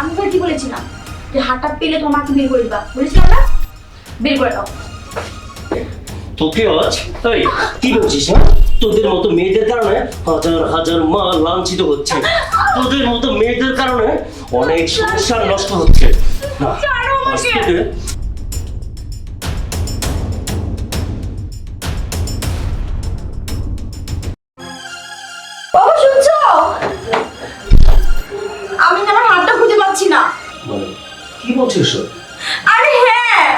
আমি তো কি বলেছিলাম যে হাতটা পেলে তোমাকে বের করে দিবা, বলেছিলাম না? বের করে দাও। তোকে আজ এই কি বলছিস না? তোদের মতো মেয়েদের কারণে হাজার হাজার মা লাঞ্ছিত হচ্ছে। তোদের মতো মেয়েদের কারণে অনেক সংসার নষ্ট হচ্ছে। না, ছাড়ো আমাকে। আজ থেকে বাবা শুনছো? আমি না আমার হাতটা খুঁজে পাচ্ছি না। মানে কি বলছিস সব? আরে হ্যাঁ,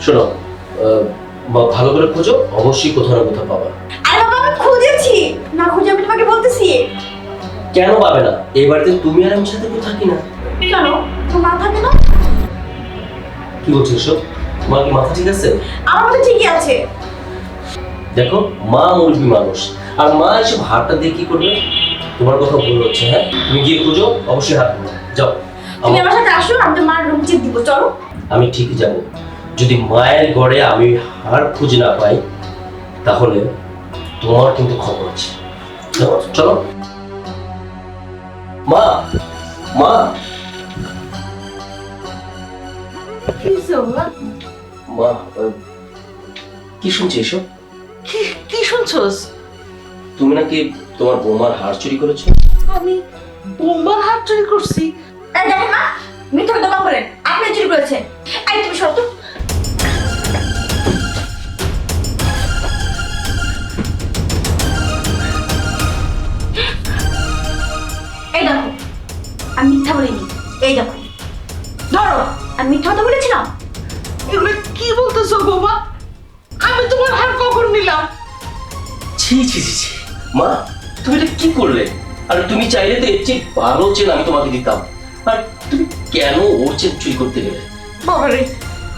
শোনো, ভালো করে খোঁজো, অবশ্যই কোথাও না কোথাও পাবা। আরে বাবা আমি খুঁজেছি, না খুঁজে আমি তোমাকে বলতেছি। কেন পাবে না? এই বাড়িতে তুমি আর আমি সাথে কেউ থাকি না। কেন তোমার না থাকে না? কি বলছিস সব? তোমার কি মাথা ঠিক আছে? আমার মতো ঠিকই আছে। দেখো, মা মুরব্বী মানুষ, আর মা এসব হাতটা দিয়ে কি করবে? তোমার কথা ভুল হচ্ছে। হ্যাঁ, তুমি গিয়ে খুঁজো, অবশ্যই হাত খুঁজো। যাও। তুমি আমার সাথে আসো, আমি তো মার রুম চেক দিব, চলো। আমি ঠিকই যাব। যদি মায়ের ঘরে আমি হার খুঁজে না পাই, তাহলে তোমার কিন্তু খবর আছে। যাও, চলো। মা, মা, মা, কি শুনছি এসব? কি শুনছস? তুমি নাকি তোমার বৌমার হার চুরি করেছো? আমি বোম্বার হাত চুরি করছি? এই দেখেন না, মিথ্যা কথা বলেন, আপনি চুরি করেছেন। এই তুমি সরো তো। এই দেখো, আমি মিথ্যা বলিনি। এই দেখো, ধরো, আমি মিথ্যা কথা বলেছিলাম? এগুলো কি বলতেছো বাবা? আমি তোমার হাত কখন নিলাম? ছি ছি ছি ছি, মা, তুমি এটা কি করলে? আর তুমি চাইলে তো এর চেয়ে ভালো চেন আমি তোমাকে দিতাম। আর তুমি কেন ওর চেন চুরি করতে গেলে? বাবা রে,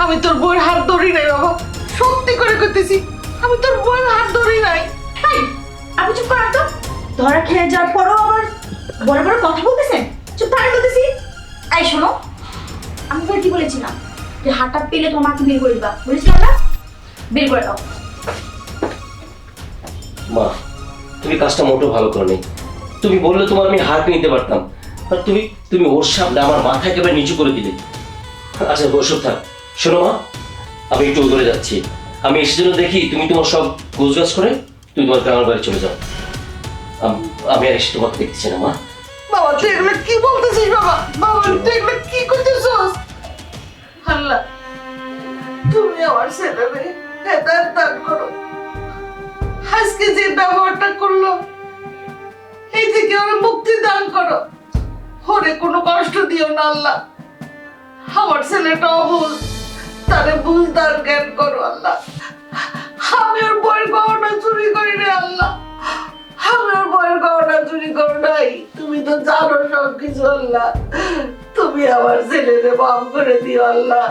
আমি তোর বউয়ের হাত ধরি নাই বাবা, সত্যি করে করতেছি, আমি তোর বউয়ের হাত ধরি নাই। এই, আপনি চুপ করেন তো। ধরা খেয়ে যাওয়ার পরও আবার বড় বড় কথা বলতেছেন। চুপ থাকেন বলতেছি। এই শোনো, আমি তো কি বলেছিলাম যে হাতটা পেলে তোমাকে বের করে দিবা, বলেছিলাম না? বের করে দাও। মা, তুমি কাজটা মোটেও ভালো করনি। তুমি বললে তোমার আমি হাত নিতে পারতাম, আর তুমি তুমি ওর সামনে আমার মাথা একেবারে নিচু করে দিলে। আচ্ছা, ওসব থাক। শোনো মা, আমি একটু দূরে যাচ্ছি। আমি এসে জন্য দেখি তুমি তোমার সব গোছগাছ করে তুমি তোমার গ্রামের বাড়ি চলে যাও। আমি আর এসে তোমাকে দেখতেছি না, মা। বাবা তুই এগুলো কি বলতেছিস বাবা? বাবা তুই এগুলো কি করতেছস? আল্লাহ, তুমি আমার ছেলেরে হেদায়েত দান করো। আজকে যে ব্যবহারটা করলো, এই থেকে ওরা মুক্তি দান করো। ওরে কোনো কষ্ট দিও না আল্লাহ। আমার ছেলেটা অবুঝ, তারে বুঝদার জ্ঞান করো আল্লাহ। আমি ওর বইয়ের গহনা চুরি করি রে আল্লাহ, আমি ওর বইয়ের গহনা চুরি করো নাই। তুমি তো জানো সব কিছু আল্লাহ। তুমি আমার ছেলেরে মাফ করে দিও আল্লাহ।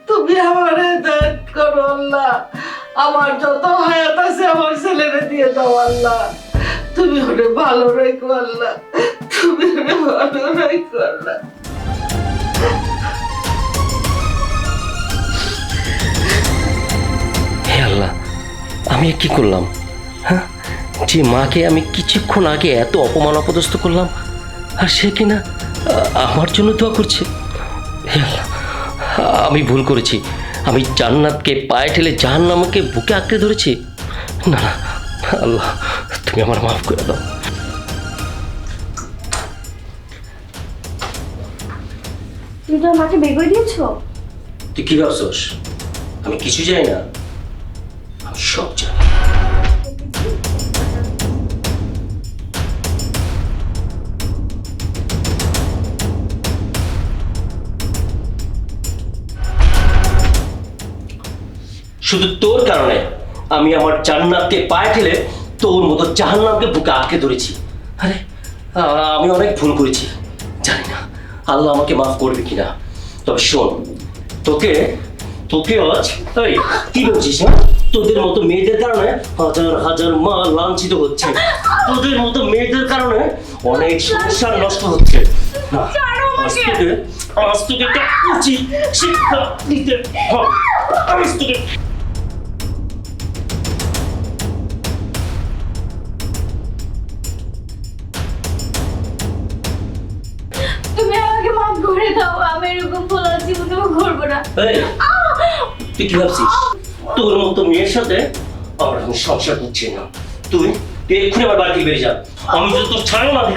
তুমি আমার হেদায়েত করো আল্লাহ। আমার যত হায়াত আছে আমার ছেলেরে দিয়ে দাও আল্লাহ। তুমি ওরে ভালো রেখো আল্লাহ, তুমি ওরে ভালো রেখো আল্লাহ। হে আল্লাহ, আমি কি করলাম? হ্যাঁ, যে মাকে আমি কিছুক্ষণ আগে এত অপমান অপদস্থ করলাম, আর সে কিনা আমার জন্য দোয়া করছে। হে আল্লাহ, আমি ভুল করেছি। আমি জান্নাতকে পায়ে ঠেলে জাহান্নামকে বুকে আঁকড়ে ধরেছি। না না, আল্লাহ, তুমি আমার মাফ করে দাও। তুমি তো আমাকে বের করে দিয়েছো। তুই কি ভাবছস আমি কিছু জানি না? আমি সব জানি। শুধু তোর কারণে আমি আমার জান্নাতকে পায়ে ঠেলে তোর মতো জাহান্নামকে বুকে আঁকড়ে ধরেছি। আরে, আমি অনেক ভুল করেছি। জানি না আল্লাহ আমাকে মাফ করবে কিনা। তবে শোন, তোকে তোকে আজ এই কি বলছিস না? তোদের মতো মেয়েদের কারণে হাজার হাজার মা লাঞ্ছিত হচ্ছে। তোদের মতো মেয়েদের কারণে অনেক সংসার নষ্ট হচ্ছে। না, আজ তোকে একটা উচিত শিক্ষা দিতে হবে। আজ তোকে তুমি বাবা আমি এরকম ভুল আর জীবনে করবো না। এই, তুই কি ভাবছিস তোর মতো মেয়ের সাথে আমার এখন সংসার হচ্ছে না? তুই তুই এক্ষুনি আমার বাড়ি থেকে বেরিয়ে যা। আমি যদি তোর ছাড়ো না দিই